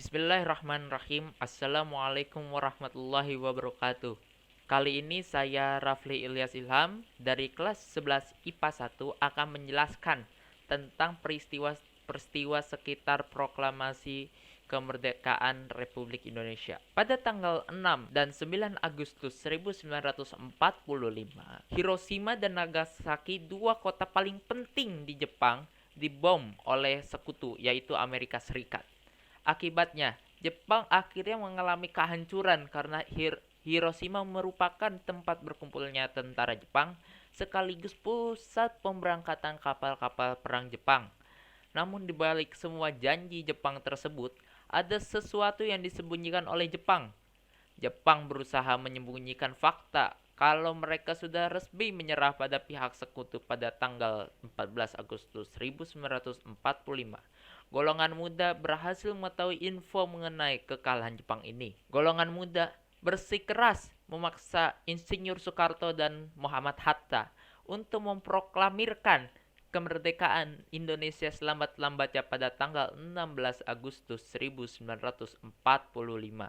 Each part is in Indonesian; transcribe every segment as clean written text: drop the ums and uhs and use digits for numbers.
Bismillahirrahmanirrahim. Assalamualaikum warahmatullahi wabarakatuh. Kali ini saya Rafli Ilyas Ilham dari kelas 11 IPA 1 akan menjelaskan tentang peristiwa sekitar proklamasi kemerdekaan Republik Indonesia. Pada tanggal 6 dan 9 Agustus 1945, Hiroshima dan Nagasaki, dua kota paling penting di Jepang, dibom oleh sekutu yaitu Amerika Serikat. Akibatnya, Jepang akhirnya mengalami kehancuran karena Hiroshima merupakan tempat berkumpulnya tentara Jepang sekaligus pusat pemberangkatan kapal-kapal perang Jepang. Namun di balik semua janji Jepang tersebut, ada sesuatu yang disembunyikan oleh Jepang. Jepang berusaha menyembunyikan fakta kalau mereka sudah resmi menyerah pada pihak sekutu pada tanggal 14 Agustus 1945. Golongan muda berhasil mengetahui info mengenai kekalahan Jepang ini. Golongan muda bersikeras memaksa Insinyur Soekarno dan Muhammad Hatta untuk memproklamirkan kemerdekaan Indonesia selambat-lambatnya pada tanggal 16 Agustus 1945.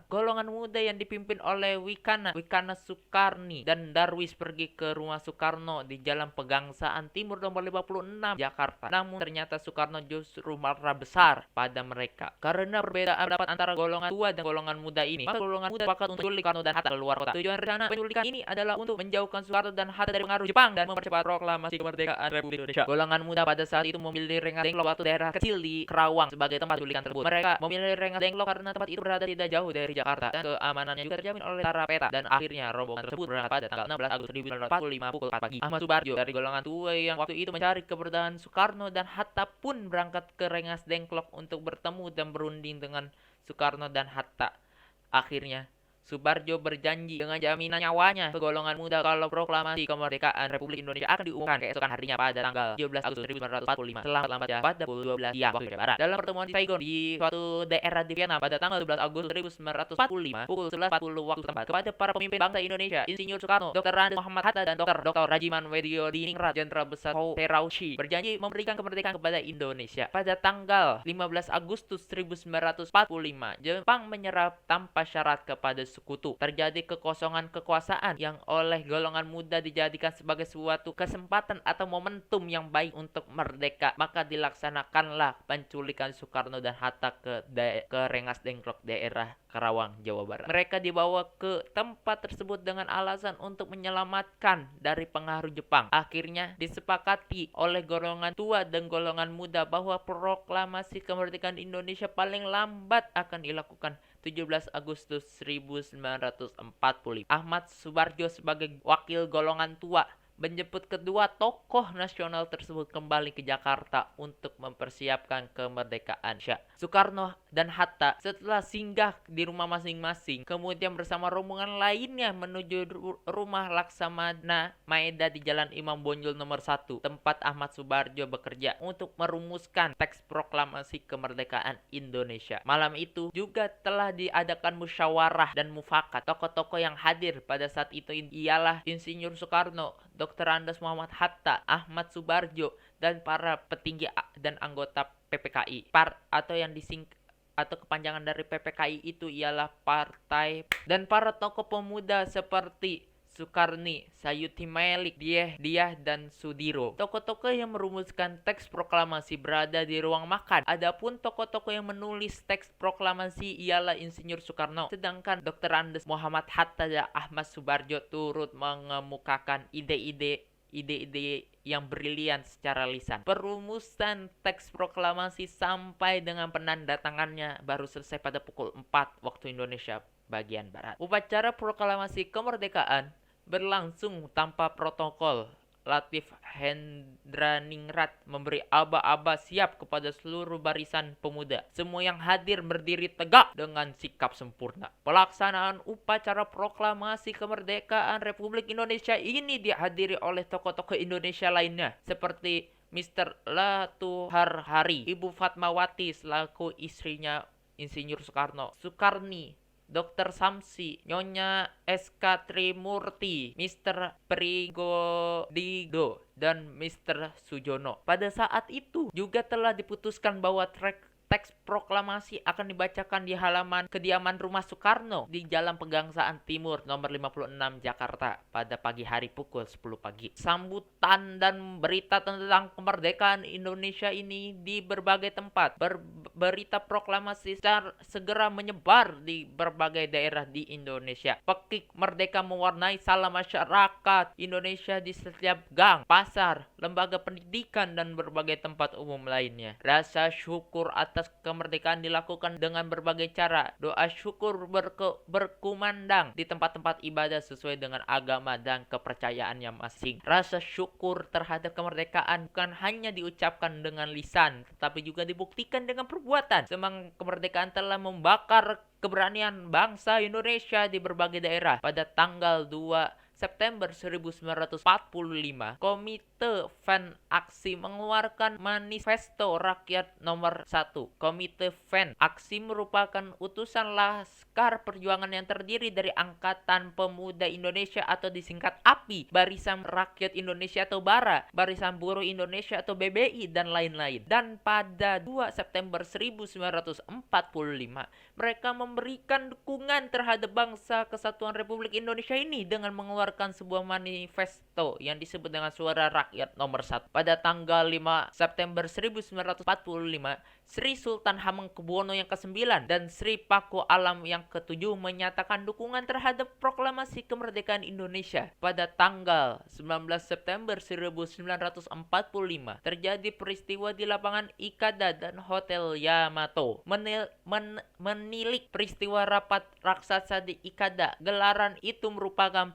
Golongan muda yang dipimpin oleh Wikana Sukarni dan Darwis pergi ke rumah Soekarno di Jalan Pegangsaan Timur nomor 56 Jakarta. Namun ternyata Soekarno justru marah besar pada mereka. Karena perbedaan pendapat antara golongan tua dan golongan muda ini, maka golongan muda sepakat untuk menculik Soekarno dan Hatta keluar kota. Tujuan rencana penculikan ini adalah untuk menjauhkan Soekarno dan Hatta dari pengaruh Jepang dan mempercepat proklamasi kemerdekaan Republik Indonesia. Golongan muda pada saat itu memilih Rengas Dengklok, waktu daerah kecil di Kerawang, sebagai tempat penculikan tersebut. Mereka memilih Rengas Dengklok karena tempat itu berada tidak jauh dari Jakarta dan keamanannya juga terjamin oleh tentara peta. Dan akhirnya rombongan tersebut berangkat pada tanggal 16 Agustus 1945 pukul 4 pagi. Ahmad Subarjo dari golongan tua yang waktu itu mencari keberadaan Soekarno dan Hatta pun berangkat ke Rengas Dengklok untuk bertemu dan berunding dengan Soekarno dan Hatta. Akhirnya Subarjo berjanji dengan jaminan nyawanya ke golongan muda kalau proklamasi kemerdekaan Republik Indonesia akan diumumkan keesokan harinya pada tanggal 17 Agustus 1945 selamat-lambatnya pada pukul 12 siang waktu Indonesia Barat. Dalam pertemuan di Saigon di suatu daerah di Vietnam pada tanggal 11 Agustus 1945 pukul 11.40 waktu setempat, kepada para pemimpin bangsa Indonesia, Insinyur Soekarno, Dr. Andes Muhammad Hatta dan Dr. Rajiman Weddio Diningrat, Jenderal Besar Terauchi, berjanji memberikan kemerdekaan kepada Indonesia. Pada tanggal 15 Agustus 1945, Jepang menyerah tanpa syarat kepada sekutu. Terjadi kekosongan kekuasaan yang oleh golongan muda dijadikan sebagai suatu kesempatan atau momentum yang baik untuk merdeka. Maka dilaksanakanlah penculikan Soekarno dan Hatta ke Rengas Dengklok, daerah Karawang, Jawa Barat. Mereka dibawa ke tempat tersebut dengan alasan untuk menyelamatkan dari pengaruh Jepang. Akhirnya disepakati oleh golongan tua dan golongan muda bahwa proklamasi kemerdekaan Indonesia paling lambat akan dilakukan 17 Agustus 1945. Ahmad Subarjo sebagai wakil golongan tua menjemput kedua tokoh nasional tersebut kembali ke Jakarta untuk mempersiapkan kemerdekaan Indonesia. Soekarno dan Hatta setelah singgah di rumah masing-masing, kemudian bersama rombongan lainnya menuju rumah Laksamana Maeda di Jalan Imam Bonjol nomor 1, tempat Ahmad Subarjo bekerja untuk merumuskan teks proklamasi kemerdekaan Indonesia. Malam itu juga telah diadakan musyawarah dan mufakat. Tokoh-tokoh yang hadir pada saat itu ialah Insinyur Soekarno, Dr. Andes Muhammad Hatta, Ahmad Subarjo, dan para petinggi dan anggota PPKI. Atau kepanjangan dari PPKI itu ialah partai, dan para tokoh pemuda seperti Sukarni, Sayuti Melik, Diah dan Sudiro. Tokoh-tokoh yang merumuskan teks proklamasi berada di ruang makan. Adapun tokoh-tokoh yang menulis teks proklamasi ialah Insinyur Soekarno, sedangkan Dr. Andes Muhammad Hatta dan Ahmad Subarjo turut mengemukakan ide-ide yang brilian secara lisan. Perumusan teks proklamasi sampai dengan penandatangannya baru selesai pada pukul 4 waktu Indonesia bagian Barat. Upacara proklamasi kemerdekaan berlangsung tanpa protokol. Latif Hendraningrat memberi aba-aba siap kepada seluruh barisan pemuda. Semua yang hadir berdiri tegak dengan sikap sempurna. Pelaksanaan upacara proklamasi kemerdekaan Republik Indonesia ini dihadiri oleh tokoh-tokoh Indonesia lainnya seperti Mr. Latuhar Hari, Ibu Fatmawati selaku istrinya Insinyur Soekarno, Sukarni, Dr. Samsi, Nyonya SK Trimurti, Mr. Prigodino, dan Mr. Sujono. Pada saat itu juga telah diputuskan bahwa teks proklamasi akan dibacakan di halaman kediaman rumah Soekarno di Jalan Pegangsaan Timur nomor 56 Jakarta pada pagi hari pukul 10 pagi. Sambutan dan berita tentang kemerdekaan Indonesia ini di berbagai tempat. Berita proklamasi segera menyebar di berbagai daerah di Indonesia. Pekik merdeka mewarnai salam masyarakat Indonesia di setiap gang, pasar, lembaga pendidikan, dan berbagai tempat umum lainnya. Rasa syukur atas kemerdekaan dilakukan dengan berbagai cara. Doa syukur berkumandang di tempat-tempat ibadah sesuai dengan agama dan kepercayaannya masing. Rasa syukur terhadap kemerdekaan bukan hanya diucapkan dengan lisan, tetapi juga dibuktikan dengan perbuatan. Semangat kemerdekaan telah membakar keberanian bangsa Indonesia di berbagai daerah. Pada tanggal 2 September 1945, Komite FAN Aksi mengeluarkan Manifesto Rakyat Nomor 1. Komite FAN Aksi merupakan utusan Laskar Perjuangan yang terdiri dari Angkatan Pemuda Indonesia atau disingkat API, Barisan Rakyat Indonesia atau BARA, Barisan Buruh Indonesia atau BBI, dan lain-lain. Dan pada 2 September 1945, mereka memberikan dukungan terhadap bangsa Kesatuan Republik Indonesia ini dengan mengeluarkan sebuah manifesto yang disebut dengan Suara Rakyat Nomor 1. Pada tanggal 5 September 1945, Sri Sultan Hamengkubuwono yang ke-9 dan Sri Paku Alam yang ke-7 menyatakan dukungan terhadap proklamasi kemerdekaan Indonesia. Pada tanggal 19 September 1945, terjadi peristiwa di lapangan Ikada dan Hotel Yamato. Menilik peristiwa rapat raksasa di Ikada, gelaran itu merupakan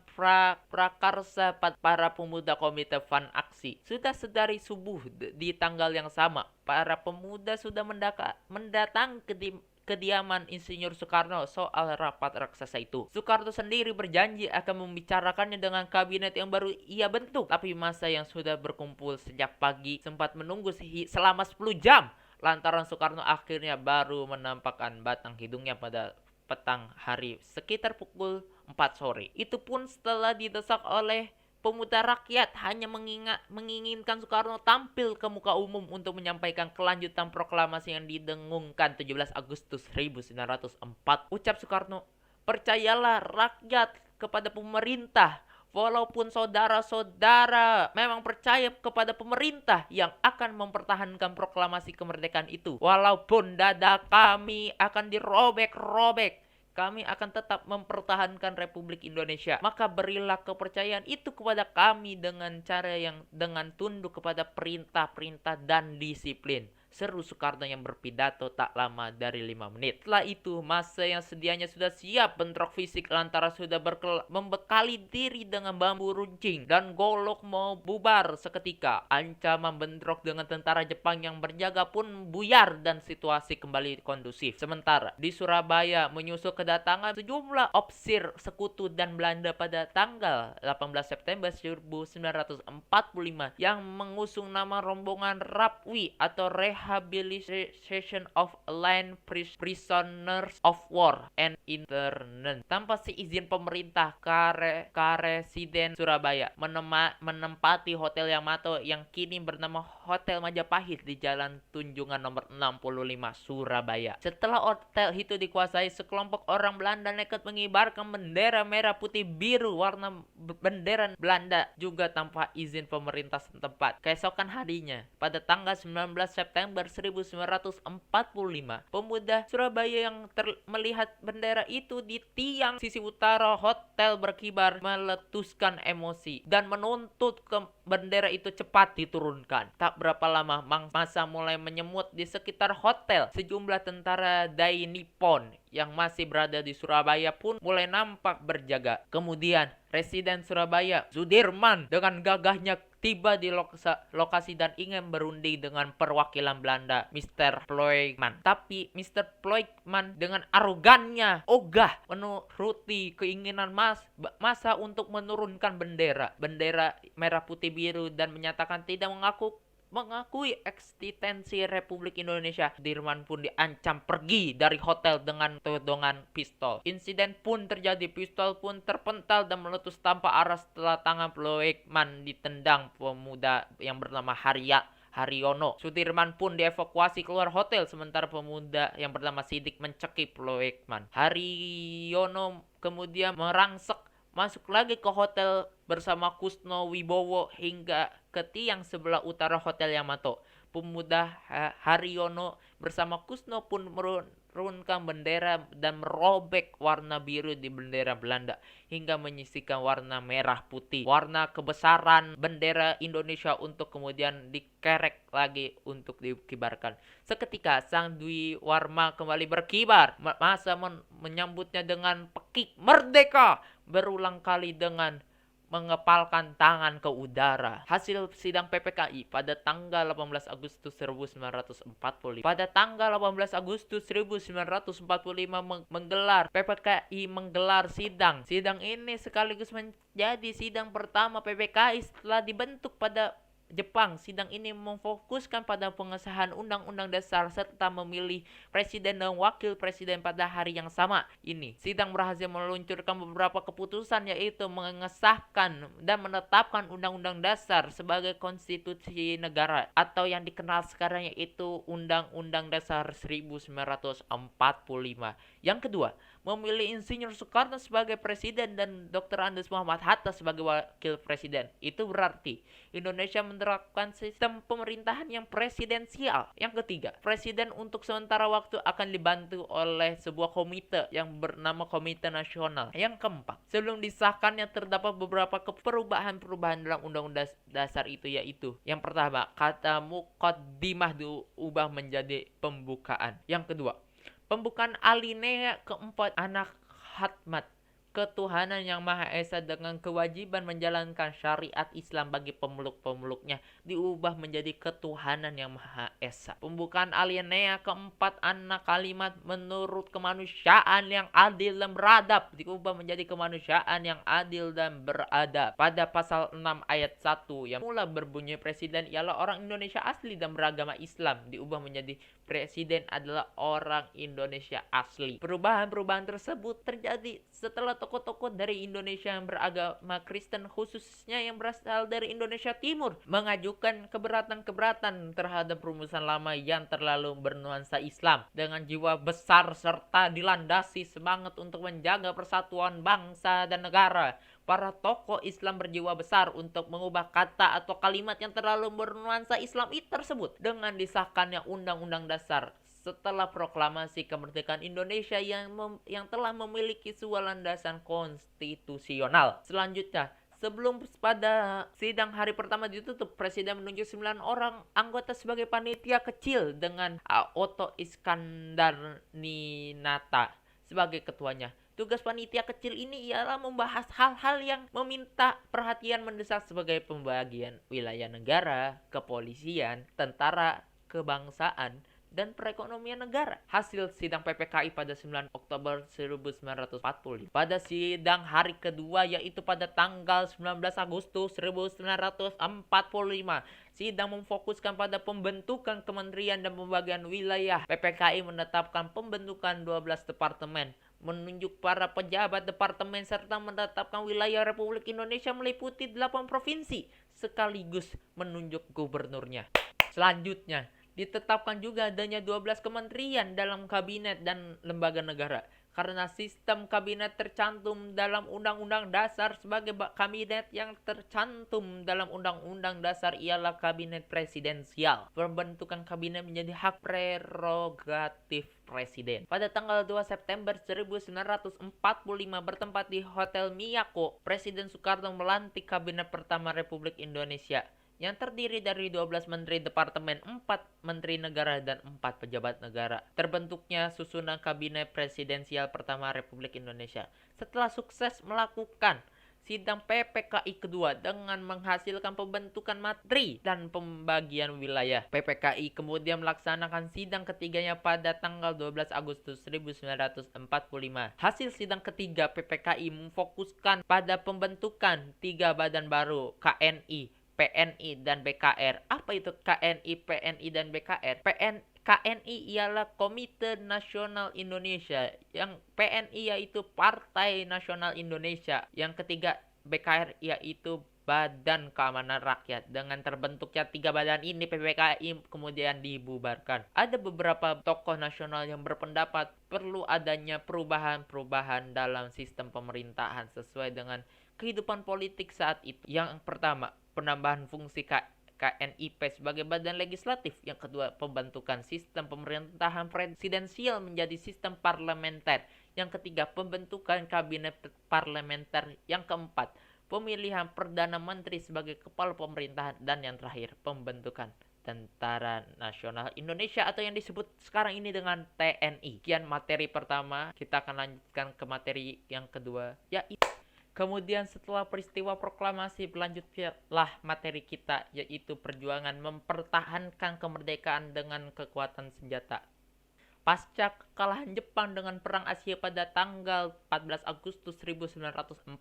prakarsa para pemuda Komite FAN Aksi. Sudah sedari subuh di tanggal yang sama, para pemuda sudah mendatang ke kediaman Insinyur Soekarno soal rapat raksasa itu. Soekarno sendiri berjanji akan membicarakannya dengan kabinet yang baru ia bentuk, tapi masa yang sudah berkumpul sejak pagi sempat menunggu selama 10 jam. Lantaran Soekarno akhirnya baru menampakkan batang hidungnya pada petang hari sekitar pukul 4 sore. Itu pun setelah didesak oleh pemuda rakyat hanya menginginkan Soekarno tampil ke muka umum untuk menyampaikan kelanjutan proklamasi yang didengungkan 17 Agustus 1904. Ucap Soekarno, "Percayalah rakyat kepada pemerintah. Walaupun saudara-saudara memang percaya kepada pemerintah yang akan mempertahankan proklamasi kemerdekaan itu. Walaupun dada kami akan dirobek-robek, kami akan tetap mempertahankan Republik Indonesia. Maka berilah kepercayaan itu kepada kami dengan cara yang dengan tunduk kepada perintah-perintah dan disiplin," seru Soekarno yang berpidato tak lama dari 5 menit. Setelah itu, massa yang sedianya sudah siap bentrok fisik lantaran sudah membekali diri dengan bambu runcing dan golok mau bubar seketika. Ancaman bentrok dengan tentara Jepang yang berjaga pun buyar dan situasi kembali kondusif. Sementara di Surabaya menyusul kedatangan sejumlah opsir sekutu dan Belanda pada tanggal 18 September 1945 yang mengusung nama rombongan RAPWI atau Rehabilitation of Allied Prisoners of War and Internment. Tanpa seizin pemerintah, Karesiden Surabaya menempati Hotel Yamato yang kini bernama Hotel Majapahit di Jalan Tunjungan nomor 65 Surabaya. Setelah hotel itu dikuasai, sekelompok orang Belanda nekat mengibarkan bendera merah putih biru warna bendera Belanda juga tanpa izin pemerintah setempat. Keesokan harinya, pada tanggal 19 September 1945, pemuda Surabaya yang melihat bendera itu di tiang sisi utara hotel berkibar meletuskan emosi dan menuntut bendera itu cepat diturunkan. Tak berapa lama massa mulai menyemut di sekitar hotel. Sejumlah tentara Dai Nippon yang masih berada di Surabaya pun mulai nampak berjaga. Kemudian Residen Surabaya Sudirman dengan gagahnya tiba di lokasi dan ingin berunding dengan perwakilan Belanda, Mr. Ploegman. Tapi Mr. Ploegman dengan arogannya ogah menuruti keinginan massa untuk menurunkan bendera merah putih biru dan menyatakan tidak mengakui eksistensi Republik Indonesia. Sudirman pun diancam pergi dari hotel dengan todongan pistol. Insiden pun terjadi, pistol pun terpental dan meletus tanpa arah setelah tangan Ploegman ditendang pemuda yang bernama Haryono. Sudirman pun dievakuasi keluar hotel sementara pemuda yang bernama Sidik mencekik Loekman. Haryono kemudian merangsek masuk lagi ke hotel bersama Kusno Wibowo hingga ke tiang sebelah utara Hotel Yamato. Pemuda Haryono bersama Kusno pun menurunkan bendera dan merobek warna biru di bendera Belanda hingga menyisikan warna merah putih, warna kebesaran bendera Indonesia, untuk kemudian dikerek lagi untuk dikibarkan. Seketika Sang Dwi Warma kembali berkibar, masa menyambutnya dengan pekik merdeka berulang kali dengan mengepalkan tangan ke udara. Hasil sidang PPKI pada tanggal 18 Agustus 1945. Pada tanggal 18 Agustus 1945 PPKI menggelar sidang. Sidang ini sekaligus menjadi sidang pertama PPKI setelah dibentuk pada Jepang. Sidang ini memfokuskan pada pengesahan Undang-Undang Dasar serta memilih presiden dan wakil presiden pada hari yang sama. Ini sidang berhasil meluncurkan beberapa keputusan, yaitu mengesahkan dan menetapkan Undang-Undang Dasar sebagai konstitusi negara atau yang dikenal sekarang yaitu Undang-Undang Dasar 1945. Yang kedua, memilih Insinyur Soekarno sebagai presiden dan Dr. Andes Muhammad Hatta sebagai wakil presiden. Itu berarti Indonesia menerapkan sistem pemerintahan yang presidensial. Yang ketiga, presiden untuk sementara waktu akan dibantu oleh sebuah komite yang bernama Komite Nasional. Yang keempat, sebelum disahkannya terdapat beberapa perubahan-perubahan dalam Undang-Undang Dasar itu, yaitu yang pertama, kata muqaddimah diubah menjadi pembukaan. Yang kedua, pembukaan alinea keempat, anak khatmat ketuhanan yang Maha Esa dengan kewajiban menjalankan syariat Islam bagi pemeluk-pemeluknya diubah menjadi ketuhanan yang Maha Esa. Pembukaan alinea keempat, anak kalimat menurut kemanusiaan yang adil dan beradab diubah menjadi kemanusiaan yang adil dan beradab. Pada pasal 6 ayat 1 yang mula berbunyi presiden ialah orang Indonesia asli dan beragama Islam diubah menjadi presiden adalah orang Indonesia asli. Perubahan-perubahan tersebut terjadi setelah tokoh-tokoh dari Indonesia yang beragama Kristen, khususnya yang berasal dari Indonesia Timur, mengajukan keberatan-keberatan terhadap rumusan lama yang terlalu bernuansa Islam. Dengan jiwa besar serta dilandasi semangat untuk menjaga persatuan bangsa dan negara, para tokoh Islam berjiwa besar untuk mengubah kata atau kalimat yang terlalu bernuansa Islami tersebut dengan disahkannya Undang-Undang Dasar setelah proklamasi kemerdekaan Indonesia yang telah memiliki sebuah landasan konstitusional. Selanjutnya, sebelum pada sidang hari pertama ditutup, Presiden menunjuk 9 orang anggota sebagai panitia kecil dengan Otto Iskandar Ninata sebagai ketuanya. Tugas panitia kecil ini ialah membahas hal-hal yang meminta perhatian mendesak sebagai pembagian wilayah negara, kepolisian, tentara, kebangsaan, dan perekonomian negara. Hasil sidang PPKI pada 9 Oktober 1945. Pada sidang hari kedua, yaitu pada tanggal 19 Agustus 1945, sidang memfokuskan pada pembentukan kementerian dan pembagian wilayah. PPKI menetapkan pembentukan 12 departemen, menunjuk para pejabat departemen, serta menetapkan wilayah Republik Indonesia meliputi 8 provinsi, sekaligus menunjuk gubernurnya. Selanjutnya, ditetapkan juga adanya 12 kementerian dalam kabinet dan lembaga negara. Karena sistem kabinet tercantum dalam Undang-Undang Dasar, sebagai kabinet yang tercantum dalam Undang-Undang Dasar ialah kabinet presidensial. Pembentukan kabinet menjadi hak prerogatif presiden. Pada tanggal 2 September 1945 bertempat di Hotel Miyako, Presiden Soekarno melantik kabinet pertama Republik Indonesia yang terdiri dari 12 menteri departemen, 4 menteri negara, dan 4 pejabat negara. Terbentuknya susunan kabinet presidensial pertama Republik Indonesia setelah sukses melakukan sidang PPKI kedua dengan menghasilkan pembentukan menteri dan pembagian wilayah. PPKI kemudian melaksanakan sidang ketiganya pada tanggal 12 Agustus 1945. Hasil sidang ketiga PPKI memfokuskan pada pembentukan 3 badan baru, KNI, PNI, dan BKR. Apa itu KNI, PNI, dan BKR? KNI ialah Komite Nasional Indonesia. Yang PNI yaitu Partai Nasional Indonesia. Yang ketiga BKR yaitu Badan Keamanan Rakyat. Dengan terbentuknya 3 badan ini, PPKI kemudian dibubarkan. Ada beberapa tokoh nasional yang berpendapat perlu adanya perubahan-perubahan dalam sistem pemerintahan sesuai dengan kehidupan politik saat itu. Yang pertama, penambahan fungsi KNIP sebagai badan legislatif. Yang kedua, pembentukan sistem pemerintahan presidensial menjadi sistem parlementer. Yang ketiga, pembentukan kabinet parlementer. Yang keempat, pemilihan Perdana Menteri sebagai kepala pemerintahan. Dan yang terakhir, pembentukan Tentara Nasional Indonesia atau yang disebut sekarang ini dengan TNI. Sekian materi pertama, kita akan lanjutkan ke materi yang kedua, yaitu kemudian setelah peristiwa proklamasi berlanjutlah materi kita, yaitu perjuangan mempertahankan kemerdekaan dengan kekuatan senjata. Pasca kekalahan Jepang dengan Perang Asia pada tanggal 14 Agustus 1945,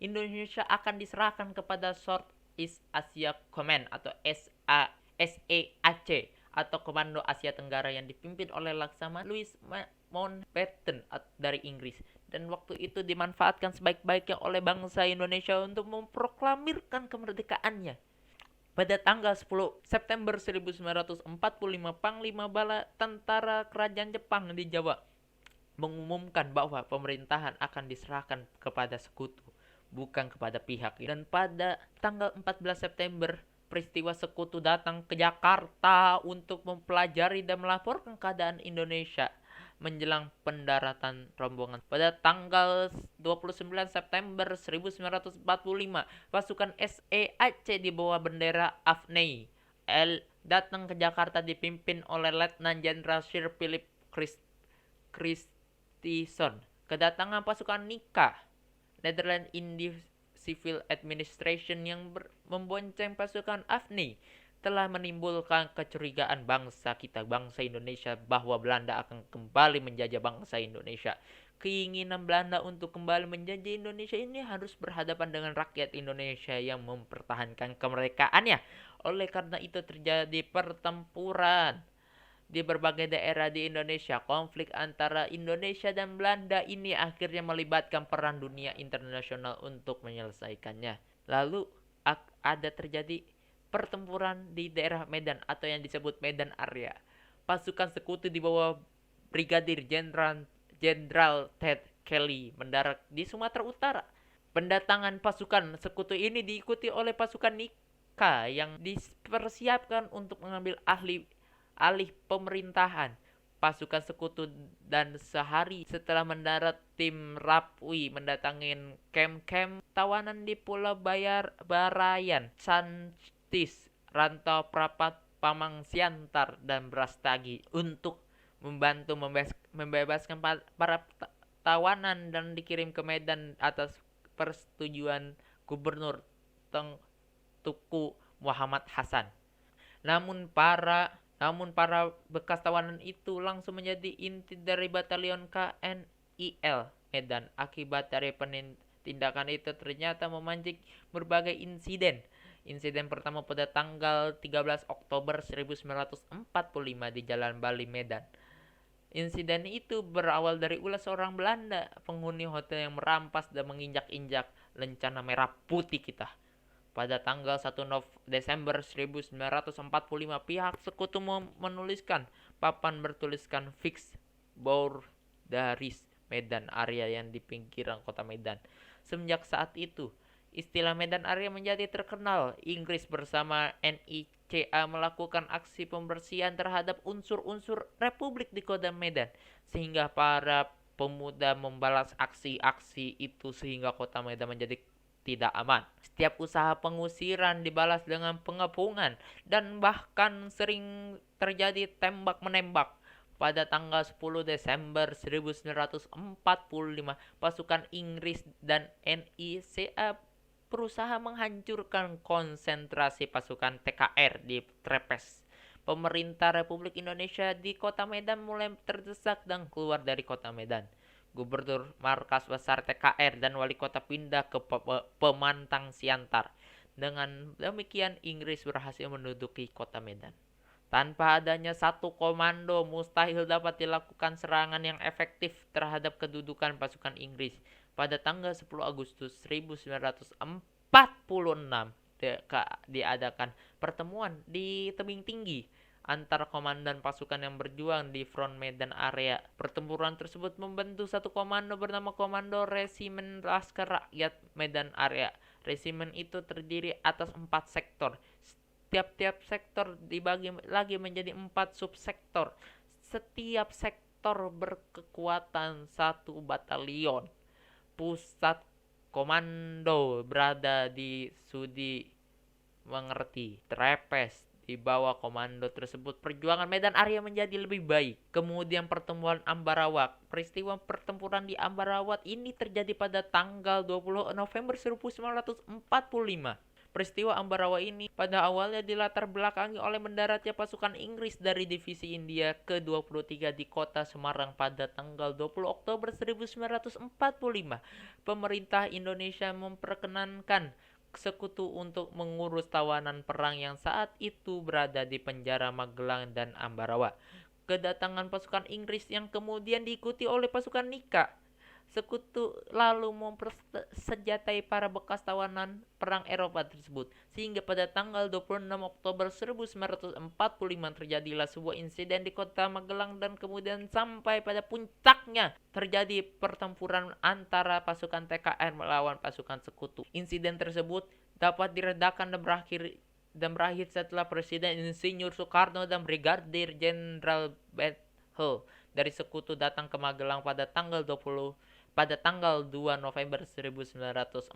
Indonesia akan diserahkan kepada Southeast Asia Command atau SEAC atau Komando Asia Tenggara yang dipimpin oleh Laksamana Louis Mountbatten dari Inggris. Dan waktu itu dimanfaatkan sebaik-baiknya oleh bangsa Indonesia untuk memproklamirkan kemerdekaannya. Pada tanggal 10 September 1945, Panglima Bala Tentara Kerajaan Jepang di Jawa mengumumkan bahwa pemerintahan akan diserahkan kepada sekutu, bukan kepada pihak. Dan pada tanggal 14 September, peristiwa sekutu datang ke Jakarta untuk mempelajari dan melaporkan keadaan Indonesia menjelang pendaratan rombongan. Pada tanggal 29 September 1945, pasukan SEAC di bawah bendera AFNI datang ke Jakarta dipimpin oleh Letnan Jenderal Sir Philip Christison. Kedatangan pasukan NICA, Netherlands Indian Civil Administration, yang membonceng pasukan AFNI telah menimbulkan kecurigaan bangsa kita, bangsa Indonesia, bahwa Belanda akan kembali menjajah bangsa Indonesia. Keinginan Belanda untuk kembali menjajah Indonesia ini harus berhadapan dengan rakyat Indonesia yang mempertahankan kemerdekaannya. Oleh karena itu terjadi pertempuran di berbagai daerah di Indonesia. Konflik antara Indonesia dan Belanda ini akhirnya melibatkan peran dunia internasional untuk menyelesaikannya. Lalu ada terjadi pertempuran di daerah Medan atau yang disebut Medan Area. Pasukan sekutu di bawah Brigadir Jenderal Ted Kelly mendarat di Sumatera Utara. Pendatangan pasukan sekutu ini diikuti oleh pasukan NICA yang dipersiapkan untuk mengambil alih pemerintahan. Pasukan sekutu dan sehari setelah mendarat, tim Rapwi mendatangin kem-kem tawanan di Pulau Barayan, Rantau Prapat, Pamang Siantar, dan Brastagi untuk membantu membebaskan para tawanan dan dikirim ke Medan atas persetujuan Gubernur Tengku Muhammad Hasan. Namun para bekas tawanan itu langsung menjadi inti dari batalion KNIL Medan. Akibat dari tindakan itu ternyata memancing berbagai insiden. Insiden pertama pada tanggal 13 Oktober 1945 di Jalan Bali, Medan. Insiden itu berawal dari ulah seorang Belanda, penghuni hotel yang merampas dan menginjak-injak lencana merah putih kita. Pada tanggal 1 Desember 1945, pihak sekutu menuliskan papan bertuliskan Fix Bourdaris Medan Area yang di pinggiran kota Medan. Semenjak saat itu, istilah Medan Area menjadi terkenal. Inggris bersama NICA melakukan aksi pembersihan terhadap unsur-unsur Republik di kota Medan, sehingga para pemuda membalas aksi-aksi itu sehingga kota Medan menjadi tidak aman. Setiap usaha pengusiran dibalas dengan pengepungan dan bahkan sering terjadi tembak-menembak. Pada tanggal 10 Desember 1945, pasukan Inggris dan NICA berusaha menghancurkan konsentrasi pasukan TKR di Trepes. Pemerintah Republik Indonesia di kota Medan mulai terdesak dan keluar dari kota Medan. Gubernur markas besar TKR dan wali kota pindah ke Pemantang Siantar. Dengan demikian Inggris berhasil menduduki kota Medan. Tanpa adanya satu komando, mustahil dapat dilakukan serangan yang efektif terhadap kedudukan pasukan Inggris. Pada tanggal 10 Agustus 1945, diadakan pertemuan di tebing tinggi antara komandan pasukan yang berjuang di front medan area. Pertempuran tersebut membentuk satu komando bernama Komando Resimen Laskar Rakyat Medan Area. Resimen itu terdiri atas 4 sektor. Tiap-tiap sektor dibagi lagi menjadi 4 subsektor. Setiap sektor berkekuatan 1 batalion. Pusat komando berada di Sudi mengerti Trepes. Di bawah komando tersebut perjuangan medan area menjadi lebih baik. Kemudian pertemuan Ambarawat. Peristiwa pertempuran di Ambarawat ini terjadi pada tanggal 20 November 1945. Peristiwa Ambarawa ini pada awalnya dilatar belakangi oleh mendaratnya pasukan Inggris dari Divisi India ke-23 di kota Semarang pada tanggal 20 Oktober 1945. Pemerintah Indonesia memperkenankan Sekutu untuk mengurus tawanan perang yang saat itu berada di penjara Magelang dan Ambarawa. Kedatangan pasukan Inggris yang kemudian diikuti oleh pasukan Nika. Sekutu lalu mempersenjatai para bekas tawanan perang Eropa tersebut, sehingga pada tanggal 26 Oktober 1945 terjadilah sebuah insiden di kota Magelang dan kemudian sampai pada puncaknya terjadi pertempuran antara pasukan TKR melawan pasukan Sekutu. Insiden tersebut dapat diredakan dan berakhir setelah Presiden Insinyur Soekarno dan Brigadir Jenderal Bethel dari Sekutu datang ke Magelang pada tanggal 2 November 1945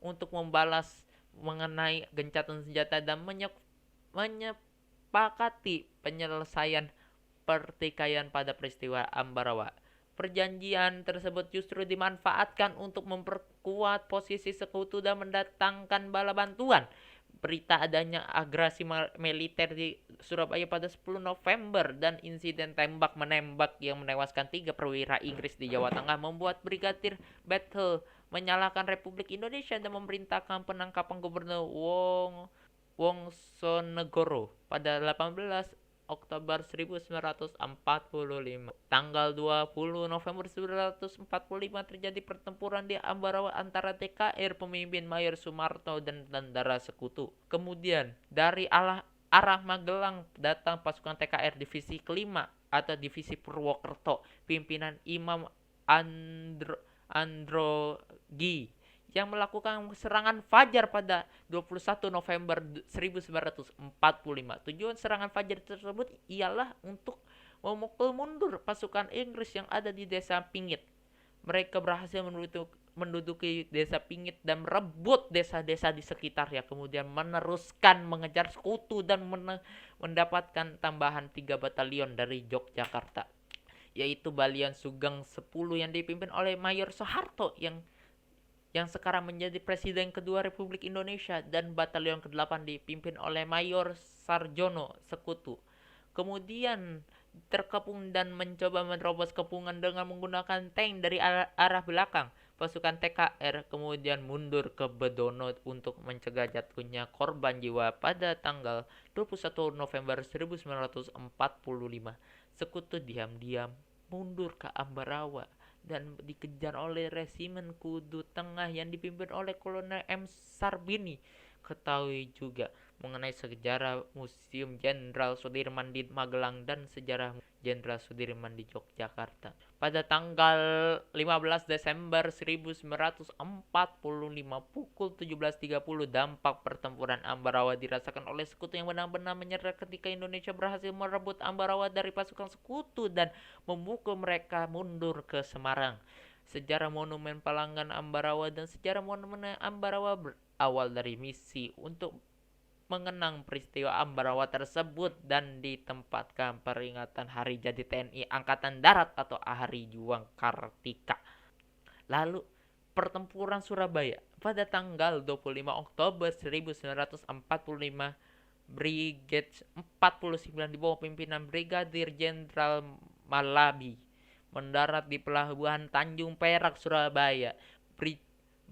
untuk membalas mengenai gencatan senjata dan menyepakati penyelesaian pertikaian pada peristiwa Ambarawa. Perjanjian tersebut justru dimanfaatkan untuk memperkuat posisi Sekutu dan mendatangkan bala bantuan. Berita adanya agresi militer di Surabaya pada 10 November dan insiden tembak-menembak yang menewaskan 3 perwira Inggris di Jawa Tengah membuat Brigadir Bethel menyalahkan Republik Indonesia dan memerintahkan penangkapan Gubernur Wongsonegoro pada 18 Oktober 1945. Tanggal 20 November 1945 terjadi pertempuran di Ambarawa antara TKR pemimpin Mayor Sumarto dan tentara Sekutu. Kemudian dari arah Magelang datang pasukan TKR divisi kelima atau divisi Purwokerto pimpinan Imam Androgi yang melakukan serangan fajar pada 21 November 1945. Tujuan serangan fajar tersebut ialah untuk memukul mundur pasukan Inggris yang ada di desa Pingit. Mereka berhasil menduduki desa Pingit dan merebut desa-desa di sekitarnya, kemudian meneruskan mengejar Sekutu dan mendapatkan tambahan 3 batalion dari Yogyakarta, yaitu Balion Sugeng 10 yang dipimpin oleh Mayor Soeharto yang sekarang menjadi Presiden kedua Republik Indonesia, dan Batalion ke-8 dipimpin oleh Mayor Sarjono Sekutu. Kemudian terkepung dan mencoba menerobos kepungan dengan menggunakan tank dari arah belakang. Pasukan TKR kemudian mundur ke Bedono untuk mencegah jatuhnya korban jiwa pada tanggal 21 November 1945. Sekutu diam-diam mundur ke Ambarawa dan dikejar oleh Resimen Kudu Tengah yang dipimpin oleh Kolonel M. Sarbini. Ketahui juga mengenai sejarah Museum Jenderal Sudirman di Magelang dan sejarah Jenderal Sudirman di Yogyakarta. Pada tanggal 15 Desember 1945 pukul 17.30 dampak pertempuran Ambarawa dirasakan oleh Sekutu yang benar-benar menyerah ketika Indonesia berhasil merebut Ambarawa dari pasukan Sekutu dan memukul mereka mundur ke Semarang. Sejarah Monumen Palangan Ambarawa dan sejarah Monumen Ambarawa berawal dari misi untuk mengenang peristiwa Ambarawa tersebut dan ditempatkan peringatan Hari Jadi TNI Angkatan Darat atau Hari Juang Kartika. Lalu pertempuran Surabaya pada tanggal 25 Oktober 1945, Brigade 49 di bawah pimpinan Brigadir Jenderal Malabi mendarat di Pelabuhan Tanjung Perak, Surabaya.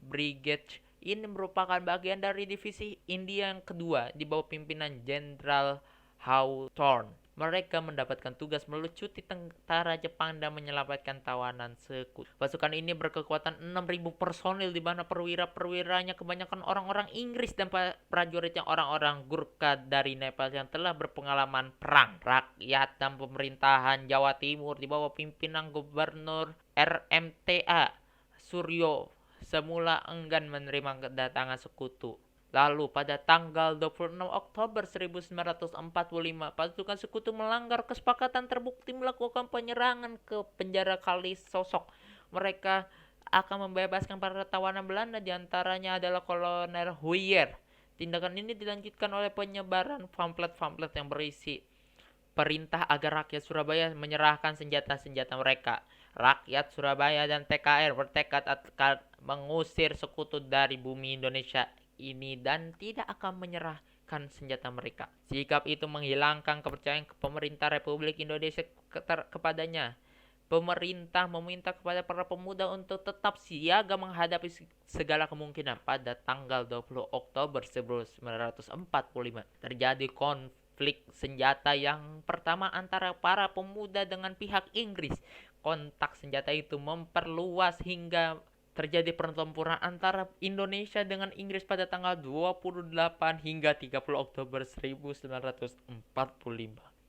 Brigade ini merupakan bagian dari divisi India yang kedua di bawah pimpinan Jenderal Hawthorne. Mereka mendapatkan tugas melucuti tentara Jepang dan menyelamatkan tawanan sekutu. Pasukan ini berkekuatan 6.000 personil di mana perwira-perwiranya kebanyakan orang-orang Inggris dan prajuritnya orang-orang Gurkha dari Nepal yang telah berpengalaman perang. Rakyat dan pemerintahan Jawa Timur di bawah pimpinan Gubernur RMTA Suryo semula enggan menerima kedatangan sekutu. Lalu pada tanggal 26 Oktober 1945, pasukan sekutu melanggar kesepakatan terbukti melakukan penyerangan ke penjara Kalisosok. Mereka akan membebaskan para tawanan Belanda, diantaranya adalah Kolonel Huyer. Tindakan ini dilanjutkan oleh penyebaran pamflet-pamflet yang berisi perintah agar rakyat Surabaya menyerahkan senjata-senjata mereka. Rakyat Surabaya dan TKR bertekad akan mengusir sekutu dari bumi Indonesia ini dan tidak akan menyerahkan senjata mereka. Sikap itu menghilangkan kepercayaan pemerintah Republik Indonesia kepadanya. Pemerintah meminta kepada para pemuda untuk tetap siaga menghadapi segala kemungkinan. Pada tanggal 20 Oktober 1945 terjadi konflik senjata yang pertama antara para pemuda dengan pihak Inggris. Kontak senjata itu memperluas hingga terjadi pertempuran antara Indonesia dengan Inggris pada tanggal 28 hingga 30 Oktober 1945.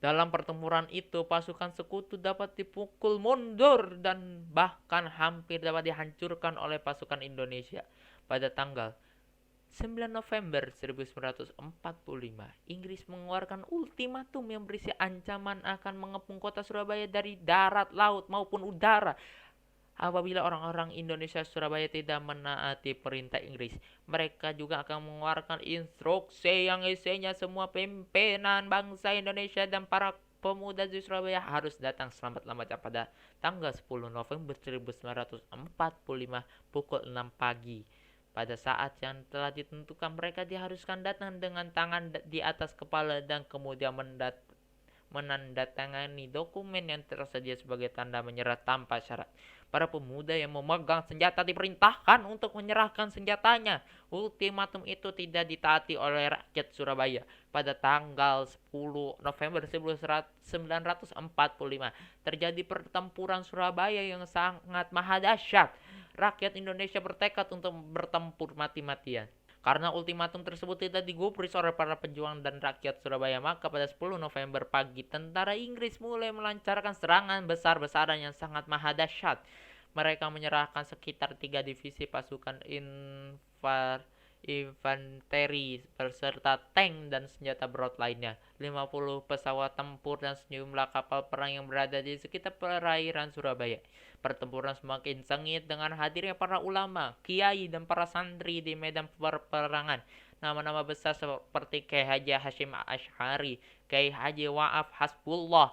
Dalam pertempuran itu, pasukan sekutu dapat dipukul mundur dan bahkan hampir dapat dihancurkan oleh pasukan Indonesia. Pada tanggal 9 November 1945, Inggris mengeluarkan ultimatum yang berisi ancaman akan mengepung kota Surabaya dari darat, laut maupun udara. Apabila orang-orang Indonesia Surabaya tidak menaati perintah Inggris, mereka juga akan mengeluarkan instruksi yang isinya semua pimpinan bangsa Indonesia dan para pemuda di Surabaya harus datang selamat-lambatnya pada tanggal 10 November 1945 pukul 6 pagi. Pada saat yang telah ditentukan, mereka diharuskan datang dengan tangan di atas kepala dan kemudian menandatangani dokumen yang tersedia sebagai tanda menyerah tanpa syarat. Para pemuda yang memegang senjata diperintahkan untuk menyerahkan senjatanya. Ultimatum itu tidak ditaati oleh rakyat Surabaya. Pada tanggal 10 November 1945 terjadi pertempuran Surabaya yang sangat dahsyat. Rakyat Indonesia bertekad untuk bertempur mati-matian. Karena ultimatum tersebut tidak digubris oleh para pejuang dan rakyat Surabaya, maka pada 10 November pagi tentara Inggris mulai melancarkan serangan besar-besaran yang sangat dahsyat. Mereka menyerahkan sekitar 3 divisi pasukan infanteri beserta tank dan senjata berat lainnya, 50 pesawat tempur dan sejumlah kapal perang yang berada di sekitar perairan Surabaya. Pertempuran semakin sengit dengan hadirnya para ulama, kiai, dan para santri di medan peperangan. Nama-nama besar seperti Kiai Haji Hasyim Asy'ari, Kiai Haji Wa'af Hasbullah,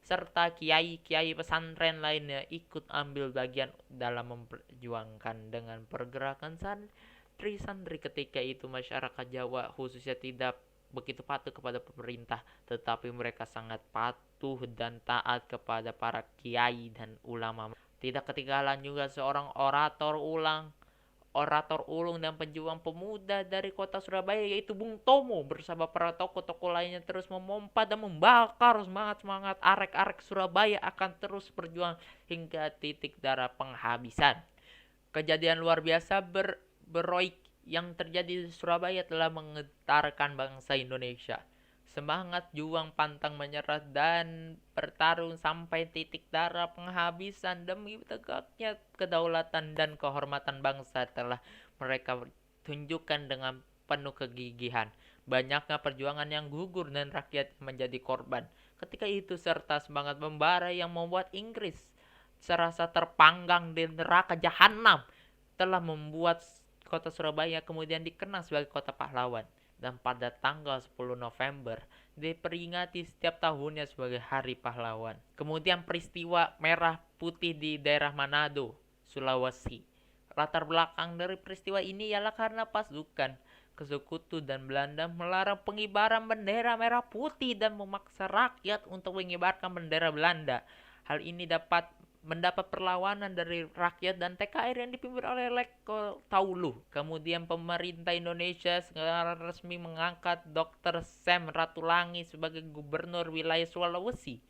serta kiai-kiai pesantren lainnya ikut ambil bagian dalam memperjuangkan. Dengan pergerakan santri ketika itu, masyarakat Jawa khususnya tidak begitu patuh kepada pemerintah, tetapi mereka sangat patuh dan taat kepada para kiai dan ulama. Tidak ketinggalan juga seorang orator ulung dan pejuang pemuda dari kota Surabaya, yaitu Bung Tomo bersama para tokoh-tokoh lainnya terus memompa dan membakar semangat-semangat arek-arek Surabaya akan terus berjuang hingga titik darah penghabisan. Kejadian luar biasa beroik yang terjadi di Surabaya telah menggetarkan bangsa Indonesia. Semangat juang pantang menyerah dan bertarung sampai titik darah penghabisan demi tegaknya kedaulatan dan kehormatan bangsa telah mereka tunjukkan dengan penuh kegigihan. Banyaknya perjuangan yang gugur dan rakyat menjadi korban ketika itu, serta semangat membara yang membuat Inggris serasa terpanggang di neraka jahanam telah membuat kota Surabaya kemudian dikenal sebagai kota pahlawan, dan pada tanggal 10 November diperingati setiap tahunnya sebagai Hari Pahlawan. Kemudian peristiwa merah putih di daerah Manado, Sulawesi. Latar belakang dari peristiwa ini ialah karena pasukan sekutu dan Belanda melarang pengibaran bendera merah putih dan memaksa rakyat untuk mengibarkan bendera Belanda. Hal ini dapat mendapat perlawanan dari rakyat dan TKR yang dipimpin oleh Leko Taulu. Kemudian pemerintah Indonesia secara resmi mengangkat Dr. Sam Ratulangi sebagai gubernur wilayah Sulawesi.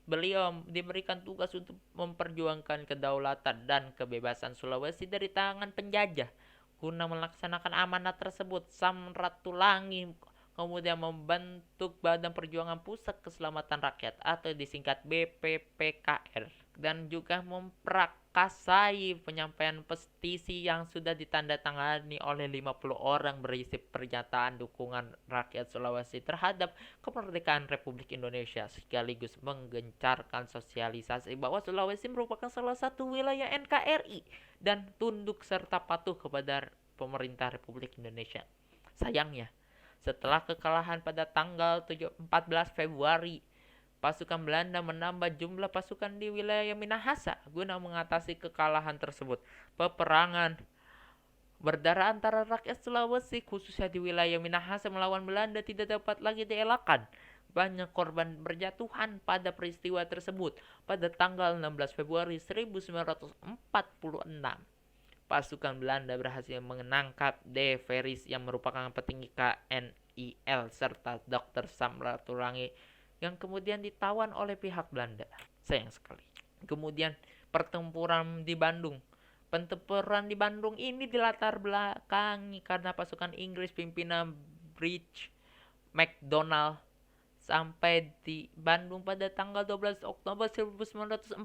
Beliau diberikan tugas untuk memperjuangkan kedaulatan dan kebebasan Sulawesi dari tangan penjajah. Guna melaksanakan amanat tersebut, Sam Ratulangi kemudian membentuk Badan Perjuangan Pusat Keselamatan Rakyat atau disingkat BPPKR dan juga memprakarsai penyampaian petisi yang sudah ditandatangani oleh 50 orang berisi pernyataan dukungan rakyat Sulawesi terhadap kemerdekaan Republik Indonesia sekaligus menggencarkan sosialisasi bahwa Sulawesi merupakan salah satu wilayah NKRI dan tunduk serta patuh kepada pemerintah Republik Indonesia. Sayangnya, setelah kekalahan pada tanggal 14 Februari, pasukan Belanda menambah jumlah pasukan di wilayah Minahasa guna mengatasi kekalahan tersebut. Peperangan berdarah antara rakyat Sulawesi khususnya di wilayah Minahasa melawan Belanda tidak dapat lagi dielakkan. Banyak korban berjatuhan pada peristiwa tersebut. Pada tanggal 16 Februari 1946, pasukan Belanda berhasil menangkap De Vries yang merupakan petinggi KNIL serta Dr. Sam Ratulangi yang kemudian ditawan oleh pihak Belanda. Sayang sekali. Kemudian pertempuran di Bandung. Pertempuran di Bandung ini dilatar belakangi karena pasukan Inggris pimpinan Brigadier MacDonald sampai di Bandung pada tanggal 12 Oktober 1945.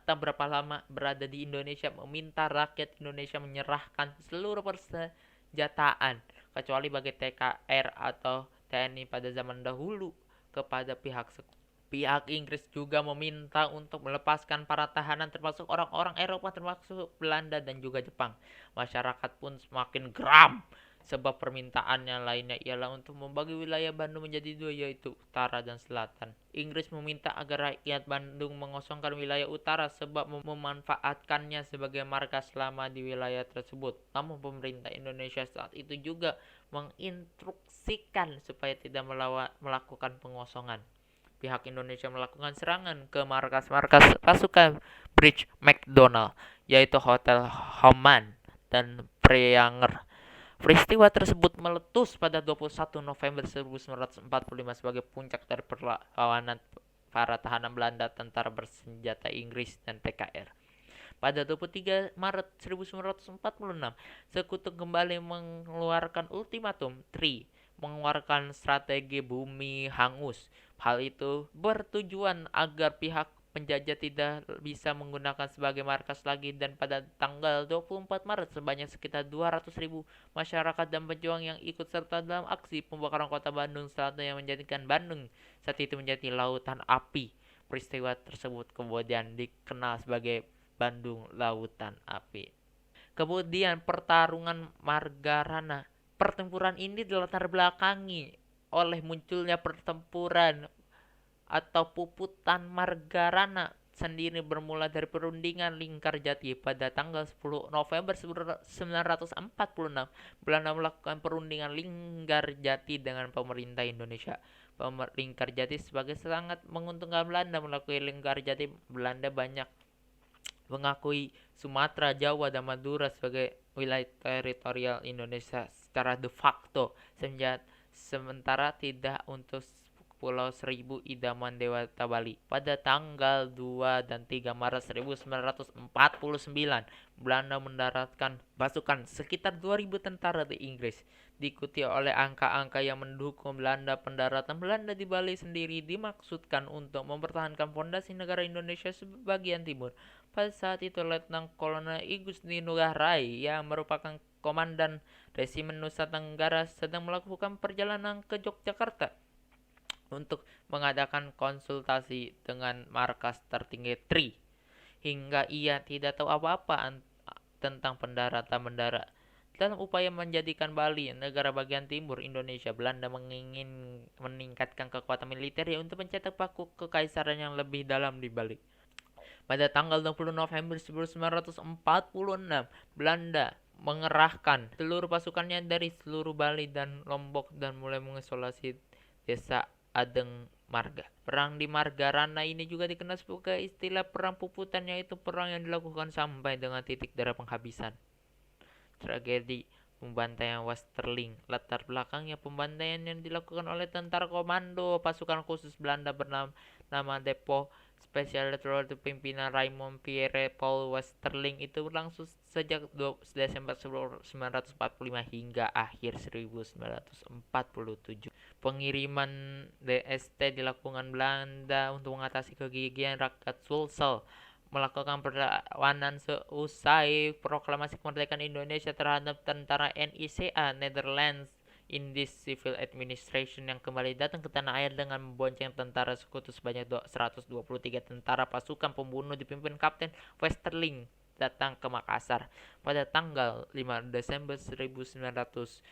Tak berapa lama berada di Indonesia meminta rakyat Indonesia menyerahkan seluruh persenjataan kecuali bagi TKR atau TNI pada zaman dahulu kepada pihak Inggris juga meminta untuk melepaskan para tahanan termasuk orang-orang Eropa termasuk Belanda dan juga Jepang. Masyarakat pun semakin geram sebab permintaannya lainnya ialah untuk membagi wilayah Bandung menjadi dua yaitu utara dan selatan. Inggris meminta agar rakyat Bandung mengosongkan wilayah utara sebab memanfaatkannya sebagai markas selama di wilayah tersebut. Namun pemerintah Indonesia saat itu juga menginstruksikan supaya tidak melakukan pengosongan. Pihak Indonesia melakukan serangan ke markas-markas pasukan Brigadier MacDonald yaitu Hotel Homan dan Preanger. Peristiwa tersebut meletus pada 21 November 1945 sebagai puncak dari perlawanan para tahanan Belanda, tentara bersenjata Inggris, dan PKR. Pada 23 Maret 1946, Sekutu kembali mengeluarkan ultimatum mengeluarkan strategi bumi hangus. Hal itu bertujuan agar pihak penjajah tidak bisa menggunakan sebagai markas lagi dan pada tanggal 24 Maret sebanyak sekitar 200.000 masyarakat dan pejuang yang ikut serta dalam aksi pembakaran kota Bandung Selatan yang menjadikan Bandung saat itu menjadi lautan api. Peristiwa tersebut kemudian dikenal sebagai Bandung Lautan Api. Kemudian pertarungan Margarana. Pertempuran ini dilatar belakangi oleh munculnya pertempuran atau puputan Margarana sendiri bermula dari perundingan Linggarjati pada tanggal 10 November 1946. Belanda melakukan perundingan Linggarjati dengan pemerintah Indonesia. Linggarjati sebagai sangat menguntungkan Belanda. Melalui Linggarjati, Belanda banyak mengakui Sumatera, Jawa, dan Madura sebagai wilayah teritorial Indonesia secara de facto, sementara tidak untuk Pulau Seribu Idaman Dewata Bali. Pada tanggal 2 dan 3 Maret 1949, Belanda mendaratkan pasukan sekitar 2.000 tentara di Inggris. Diikuti oleh angka-angka yang mendukung Belanda, pendaratan Belanda di Bali sendiri dimaksudkan untuk mempertahankan fondasi negara Indonesia sebagian timur. Pada saat itu, Letnan Kolonel I Gusdi Nugraha Rai yang merupakan komandan Resimen Nusa Tenggara sedang melakukan perjalanan ke Yogyakarta untuk mengadakan konsultasi dengan markas tertinggi TRI hingga ia tidak tahu apa-apa tentang pendaratan mendarat. Dalam upaya menjadikan Bali negara bagian timur Indonesia, Belanda mengingin meningkatkan kekuatan militer untuk mencetak paku kekaisaran yang lebih dalam di Bali. Pada tanggal 20 November 1946, Belanda mengerahkan seluruh pasukannya dari seluruh Bali dan Lombok dan mulai mengisolasi desa Adeng marga. Perang di Margarana ini juga dikenal sebagai istilah perang puputan, yaitu perang yang dilakukan sampai dengan titik darah penghabisan. Tragedi pembantaian Westerling. Latar belakangnya pembantaian yang dilakukan oleh tentara komando pasukan khusus Belanda bernama Depo Special Patrol pimpinan Raymond Pierre Paul Westerling itu berlangsung sejak 12 Desember 1945 hingga akhir 1947. Pengiriman DST dilakukan Belanda untuk mengatasi kegigihan rakyat Sulsel melakukan perlawanan seusai proklamasi kemerdekaan Indonesia terhadap tentara NICA Netherlands Indies Civil Administration yang kembali datang ke tanah air dengan membonceng tentara sekutu sebanyak 123 tentara pasukan pembunuh dipimpin Kapten Westerling datang ke Makassar pada tanggal 5 Desember 1946.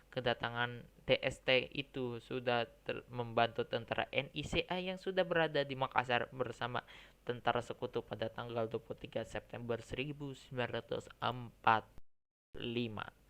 Kedatangan DST itu sudah membantu tentara NICA yang sudah berada di Makassar bersama tentara sekutu pada tanggal 23 September 1945.